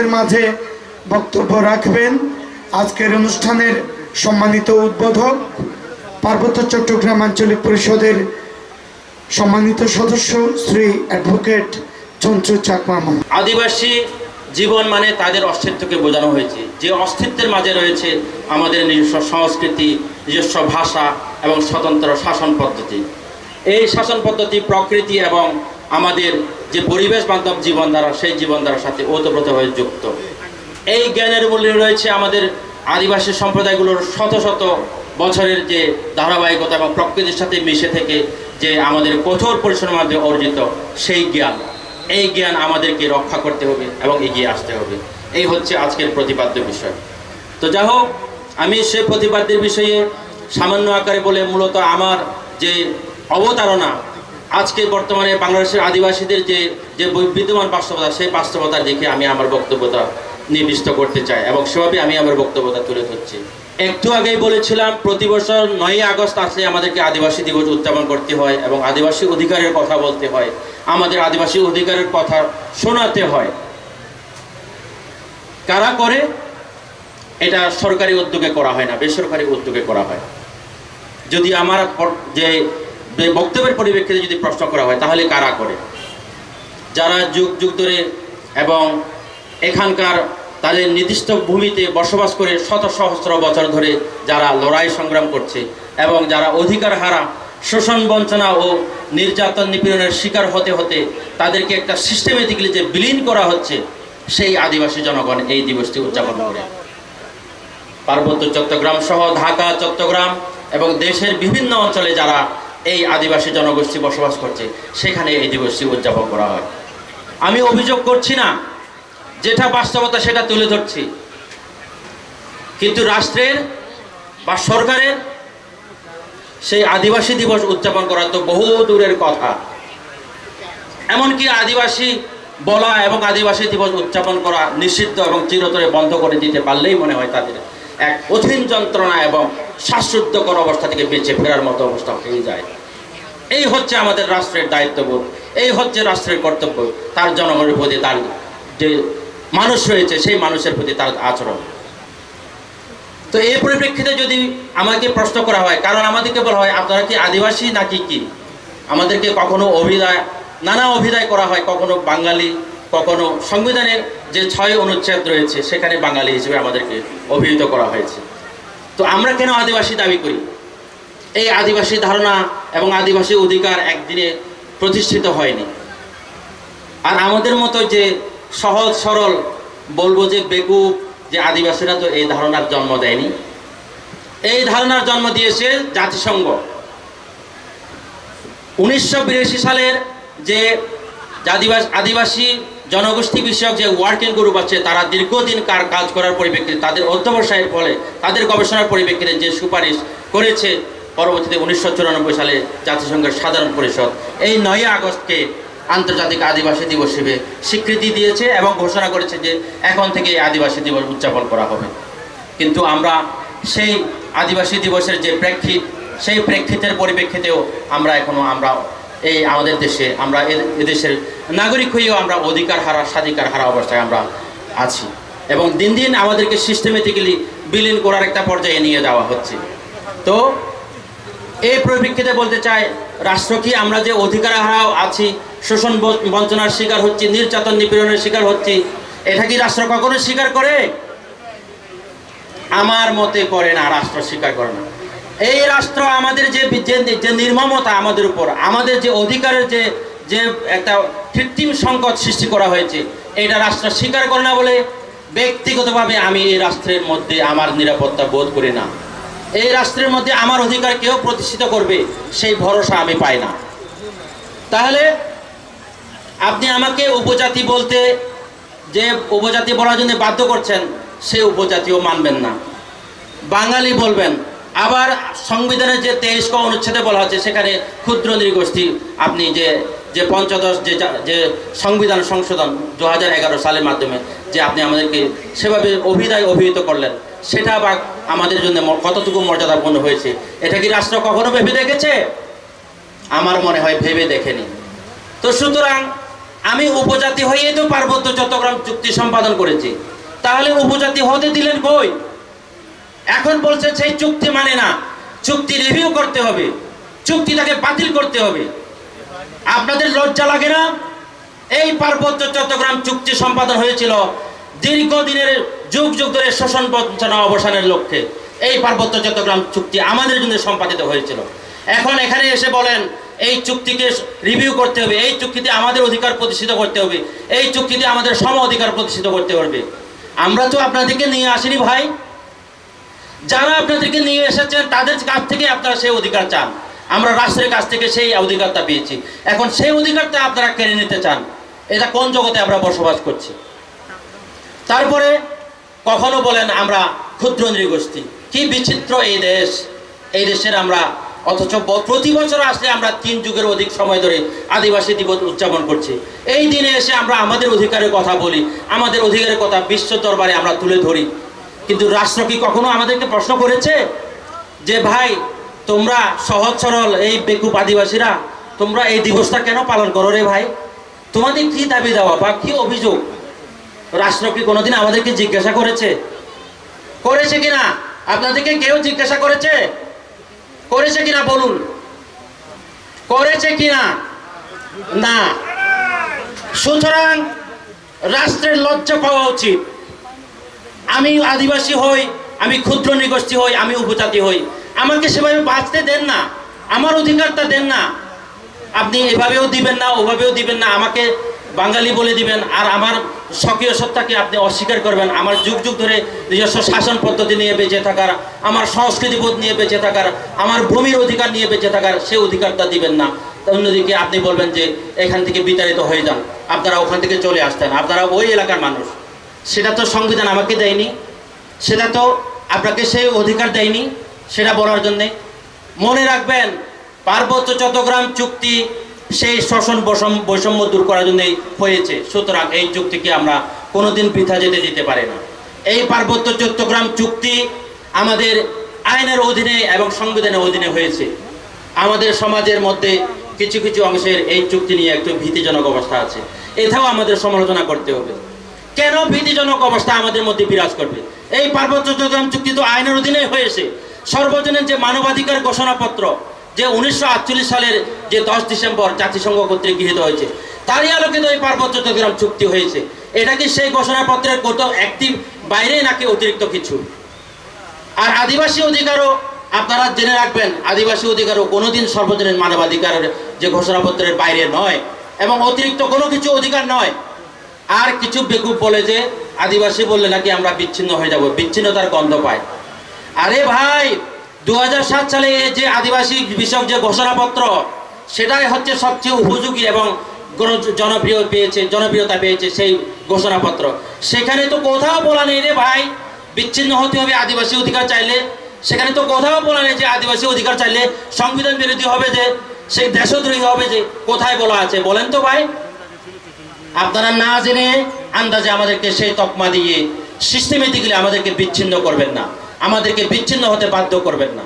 আমাদের মাঝে বক্তব্য রাখবেন আজকের অনুষ্ঠানের সম্মানিত উদ্বোধক পার্বত্য চট্টগ্রাম আঞ্চলিক পরিষদের সম্মানিত সদস্য শ্রী অ্যাডভোকেট চঞ্চু চাকমা। আদিবাসী জীবন মানে তাদের অস্তিত্বকে বোঝানো হয়েছে, যে অস্তিত্বের মাঝে রয়েছে আমাদের নিজস্ব সংস্কৃতি, নিজস্ব ভাষা এবং স্বতন্ত্র শাসন পদ্ধতি। এই শাসন পদ্ধতি প্রকৃতি এবং আমাদের যে পরিবেশ বান্ধব জীবনধারা, সেই জীবনধারার সাথে ওতপ্রোতভাবে যুক্ত। এই জ্ঞানের মূল্যে রয়েছে আমাদের আদিবাসী সম্প্রদায়গুলোর শত শত বছরের যে ধারাবাহিকতা এবং প্রকৃতির সাথে মিশে থেকে যে আমাদের কঠোর পরিশ্রমের মাধ্যমে অর্জিত সেই জ্ঞান, এই জ্ঞান আমাদেরকে রক্ষা করতে হবে এবং এগিয়ে আসতে হবে। এই হচ্ছে আজকের প্রতিপাদ্য বিষয়। তো যাই হোক, আমি সে প্রতিপাদ্যের বিষয়ে সামান্য আকারে বলে মূলত আমার যে অবতারণা আজকে বর্তমানে বাংলাদেশের আদিবাসীদের যে বিদ্যমান বাস্তবতা, সেই বাস্তবতার দিকে আমি আমার বক্তব্যটা নির্দিষ্ট করতে চাই এবং সেভাবে আমি আমার বক্তব্যটা তুলে ধরছি। একটু আগেই বলেছিলাম প্রতি বছর 9ই আগস্ট আসলে আমাদেরকে আদিবাসী দিবস উদযাপন করতে হয় এবং আদিবাসী অধিকারের কথা বলতে হয়, আমাদের আদিবাসী অধিকারের কথা শোনাতে হয়। কারা করে? এটা সরকারি উদ্যোগে করা হয় না, বেসরকারি উদ্যোগে করা হয়। যদি আমার যে বক্তব্যের পরিপ্রেক্ষিতে যদি প্রশ্ন করা হয় তাহলে কারা করে? যারা যুগ যুগ ধরে এবং এখানকার তাদের নির্দিষ্ট ভূমিতে বসবাস করে শত সহস্র বছর ধরে যারা লড়াই সংগ্রাম করছে এবং যারা অধিকার হারা, শোষণ বঞ্চনা ও নির্যাতন নিপীড়নের শিকার হতে হতে তাদেরকে একটা সিস্টেমেটিক্যালি যে বিলীন করা হচ্ছে, সেই আদিবাসী জনগণ এই দিবসটি উদযাপন করে। পার্বত্য চট্টগ্রাম সহ ঢাকা, চট্টগ্রাম এবং দেশের বিভিন্ন অঞ্চলে যারা এই আদিবাসী জনগোষ্ঠী বসবাস করছে, সেখানে এই দিবসটি উদযাপন করা হয়। আমি অভিযোগ করছি না, যেটা বাস্তবতা সেটা তুলে ধরছি। কিন্তু রাষ্ট্রের বা সরকারের সেই আদিবাসী দিবস উদযাপন করা তো বহু দূরের কথা। এমনকি আদিবাসী বলা এবং আদিবাসী দিবস উদযাপন করা নিষিদ্ধ এবং চিরতরে বন্ধ করে দিতে পারলেই মনে হয় তাদের এক কঠিন যন্ত্রণা এবং শ্বাসরুদ্ধকর অবস্থা থেকে বেঁচে ফেরার মতো অবস্থা হয়ে যায়। এই হচ্ছে আমাদের রাষ্ট্রের দায়িত্ববোধ, এই হচ্ছে রাষ্ট্রের কর্তব্য, তার জনগণের প্রতি তার যে মানুষ রয়েছে সেই মানুষের প্রতি তার আচরণ। তো এই পরিপ্রেক্ষিতে যদি আমাকে প্রশ্ন করা হয়, কারণ আমাদেরকে বলা হয় আপনারা কি আদিবাসী নাকি কি, আমাদেরকে কখনো নানা অভিধায় করা হয়, কখনো বাঙালি, কখনো সংবিধানের যে 6 অনুচ্ছেদ রয়েছে সেখানে বাঙালি হিসেবে আমাদেরকে অভিহিত করা হয়েছে। তো আমরা কেন আদিবাসী দাবি করি? এই আদিবাসী ধারণা এবং আদিবাসী অধিকার একদিনে প্রতিষ্ঠিত হয়নি। আর আমাদের মতো যে সহজ সরল বলবো যে বেকুব যে আদিবাসীরা তো এই ধারণার জন্ম দেয়নি। এই ধারণার জন্ম দিয়েছে জাতিসংঘ। 1982 সালের যে আদিবাসী জনগোষ্ঠী বিষয়ক যে ওয়ার্কিং গ্রুপ আছে, তারা দীর্ঘদিন কাজ করার পরিপ্রেক্ষিতে, তাদের অধ্যবসায়ের ফলে, তাদের গবেষণার পরিপ্রেক্ষিতে যে সুপারিশ করেছে, পরবর্তীতে 1994 সালে জাতিসংঘের সাধারণ পরিষদ এই 9ই আগস্টকে আন্তর্জাতিক আদিবাসী দিবস হিসেবে স্বীকৃতি দিয়েছে এবং ঘোষণা করেছে যে এখন থেকে এই আদিবাসী দিবস উদযাপন করা হবে। কিন্তু আমরা সেই আদিবাসী দিবসের যে সেই প্রেক্ষিতের পরিপ্রেক্ষিতেও আমরা এই আমাদের দেশে আমরা এদেশের নাগরিক হয়েও আমরা অধিকার হারা, স্বাধিকার হারা অবস্থায় আমরা আছি এবং দিন দিন আমাদেরকে সিস্টেমেটিক্যালি বিলীন করার একটা পর্যায়ে নিয়ে যাওয়া হচ্ছে। তো এই পরিপ্রেক্ষিতে বলতে চাই, রাষ্ট্র কি আমরা যে অধিকার হারাও আছি, শোষণ বঞ্চনার শিকার হচ্ছি, নির্যাতন নিপীড়নের শিকার হচ্ছি, এটা কি রাষ্ট্র কখনো স্বীকার করে? আমার মতে করে না, রাষ্ট্র স্বীকার করে না। এই রাষ্ট্র আমাদের যে নির্মমতা আমাদের উপর, আমাদের যে অধিকারের যে একটা কৃত্রিম সংকট সৃষ্টি করা হয়েছে, এটা রাষ্ট্র স্বীকার করে না বলে ব্যক্তিগতভাবে আমি এই রাষ্ট্রের মধ্যে আমার নিরাপত্তা বোধ করি না। এই রাষ্ট্রের মধ্যে আমার অধিকার কেউ প্রতিষ্ঠিত করবে সেই ভরসা আমি পাই না। তাহলে আপনি আমাকে উপজাতি বলতে, যে উপজাতি বলার জন্য বাধ্য করছেন, সে উপজাতিও মানবেন না, বাঙালি বলবেন। আবার সংবিধানের যে 23 অনুচ্ছেদে বলা হচ্ছে সেখানে ক্ষুদ্র নৃগোষ্ঠী, আপনি যে পঞ্চদশ যে সংবিধান সংশোধন 2011 সালের মাধ্যমে যে আপনি আমাদেরকে সেভাবে অভিহিত করলেন, সেটা বা আমাদের জন্য কতটুকু মর্যাদাপূর্ণ হয়েছে, এটা কি রাষ্ট্র কখনো ভেবে দেখেছে? আমার মনে হয় ভেবে দেখেনি। তো সুতরাং আমি উপজাতি হয়ে তো পার্বত্য চট্টগ্রাম চুক্তি সম্পাদন করেছি, তাহলে উপজাতি হতে দিলেন কই? এখন বলছে সেই চুক্তি মানে না, চুক্তি রিভিউ করতে হবে, চুক্তিটাকে বাতিল করতে হবে। আপনাদের লজ্জা লাগে না? এই পার্বত্য চট্টগ্রাম চুক্তি সম্পাদন হয়েছিল দীর্ঘদিনের যুগ যুগ ধরে শোষণ বঞ্চনা অবসানের লক্ষ্যে। এই পার্বত্য চট্টগ্রাম চুক্তি আমাদের জন্য সম্পাদিত হয়েছিল। এখন এখানে এসে বলেন এই চুক্তিকে রিভিউ করতে হবে, এই চুক্তিতে আমাদের অধিকার প্রতিষ্ঠিত করতে হবে, এই চুক্তিতে আমাদের সম অধিকার প্রতিষ্ঠিত করতে হবে। আমরা তো আপনাদেরকে নিয়ে আসিনি ভাই, যারা আপনাদেরকে নিয়ে এসেছেন তাদের কাছ থেকে আপনারা সেই অধিকার চান। আমরা রাষ্ট্রের কাছ থেকে সেই অধিকারটা পেয়েছি, এখন সেই অধিকারটা আপনারা কেড়ে নিতে চান। এটা কোন জগতে আমরা বসবাস করছি? তারপরে কখনো বলেন আমরা ক্ষুদ্র নৃগোষ্ঠী, কি বিচিত্র এই দেশ, এই দেশের আমরা, অথচ প্রতি বছর আসলে আমরা 3 যুগের অধিক সময় ধরে আদিবাসী দিবস উদযাপন করছি। এই দিনে এসে আমরা আমাদের অধিকারের কথা বলি, আমাদের অধিকারের কথা বিশ্ব দরবারে আমরা তুলে ধরি, কিন্তু রাষ্ট্র কি কখনো আমাদেরকে প্রশ্ন করেছে যে ভাই তোমরা সহজ সরল এই বেকুব আদিবাসীরা তোমরা এই দিবসটা কেন পালন করো রে ভাই? তোমাদের কি দাবি দেওয়া বা কি অভিযোগ? রাষ্ট্র কি কোনোদিন আমাদেরকে জিজ্ঞাসা করেছে? করেছে কিনা? আপনাদেরকে কেউ জিজ্ঞাসা করেছে? করেছে কিনা বলুন, করেছে কিনা? না। সুতরাং রাষ্ট্রের লজ্জা পাওয়া উচিত। আমি আদিবাসী হই, আমি ক্ষুদ্র নৃগোষ্ঠী হই, আমি উপজাতি হই, আমাকে সেভাবে বাঁচতে দেন না, আমার অধিকারটা দেন না। আপনি এভাবেও দিবেন না, ওভাবেও দিবেন না, আমাকে বাঙালি বলে দিবেন, আর আমার স্বকীয় সত্তাকে আপনি অস্বীকার করবেন। আমার যুগ যুগ ধরে নিজস্ব শাসন পদ্ধতি নিয়ে বেঁচে থাকার, আমার সংস্কৃতিবোধ নিয়ে বেঁচে থাকার, আমার ভূমির অধিকার নিয়ে বেঁচে থাকার সেই অধিকারটা দিবেন না। অন্যদিকে আপনি বলবেন যে এখান থেকে বিতাড়িত হয়ে যান, আপনারা ওখান থেকে চলে আসতেন, আপনারা ওই এলাকার মানুষ। সেটা তো সংবিধান আমাকে দেয়নি, সেটা তো আপনাকে সেই অধিকার দেয়নি সেটা বলার জন্যে। মনে রাখবেন, পার্বত্য চট্টগ্রাম চুক্তি সেই শোষণ বৈষম্য দূর করার জন্যই হয়েছে। সুতরাং এই চুক্তিকে আমরা কোনোদিন বৃথা যেতে দিতে পারি না। এই পার্বত্য চট্টগ্রাম চুক্তি আমাদের আইনের অধীনে এবং সংবিধানের অধীনে হয়েছে। আমাদের সমাজের মধ্যে কিছু কিছু অংশের এই চুক্তি নিয়ে একটু ভীতিজনক অবস্থা আছে, এটাও আমাদের সমালোচনা করতে হবে। কেন ভীতিজনক অবস্থা আমাদের মধ্যে বিরাজ করবে? এই পার্বত্য চট্টগ্রাম চুক্তি তো আইনের অধীনে হয়েছে। সর্বজনীন যে মানবাধিকার ঘোষণাপত্র, যে 1948 সালের যে 10 ডিসেম্বর জাতিসংঘ কর্তৃক গৃহীত হয়েছে, তারই আলোকিত এই পার্বত্য চট্টগ্রাম চুক্তি হয়েছে। এটা কি সেই ঘোষণাপত্রের কত একটি বাইরে নাকি অতিরিক্ত কিছু? আর আদিবাসী অধিকারও আপনারা জেনে রাখবেন, আদিবাসী অধিকারও কোনোদিন সর্বজনীন মানবাধিকারের যে ঘোষণাপত্রের বাইরে নয় এবং অতিরিক্ত কোনো কিছু অধিকার নয়। আর কিছু বেকুব বলে যে আদিবাসী বললে নাকি আমরা বিচ্ছিন্ন হয়ে যাব, বিচ্ছিন্নতার গন্ধ পায়। আরে ভাই, 2007 সালে যে আদিবাসী বিষয়ক যে ঘোষণাপত্র, সেটাই হচ্ছে সবচেয়ে উপযোগী এবং জনপ্রিয়তা পেয়েছে সেই ঘোষণাপত্র। সেখানে তো কোথাও বলা নেই রে ভাই বিচ্ছিন্ন হতে হবে আদিবাসী অধিকার চাইলে। সেখানে তো কোথাও বলা নেই যে আদিবাসী অধিকার চাইলে সংবিধান বিরোধী হবে, যে সেই দেশদ্রোহী হবে। যে কোথায় বলা আছে বলেন তো ভাই? আপনারা না জেনে আন্দাজে আমাদেরকে সেই তকমা দিয়ে সিস্টেমেটিক্যালি আমাদেরকে বিচ্ছিন্ন করবেন না, আমাদেরকে বিচ্ছিন্ন হতে বাধ্য করবেন না।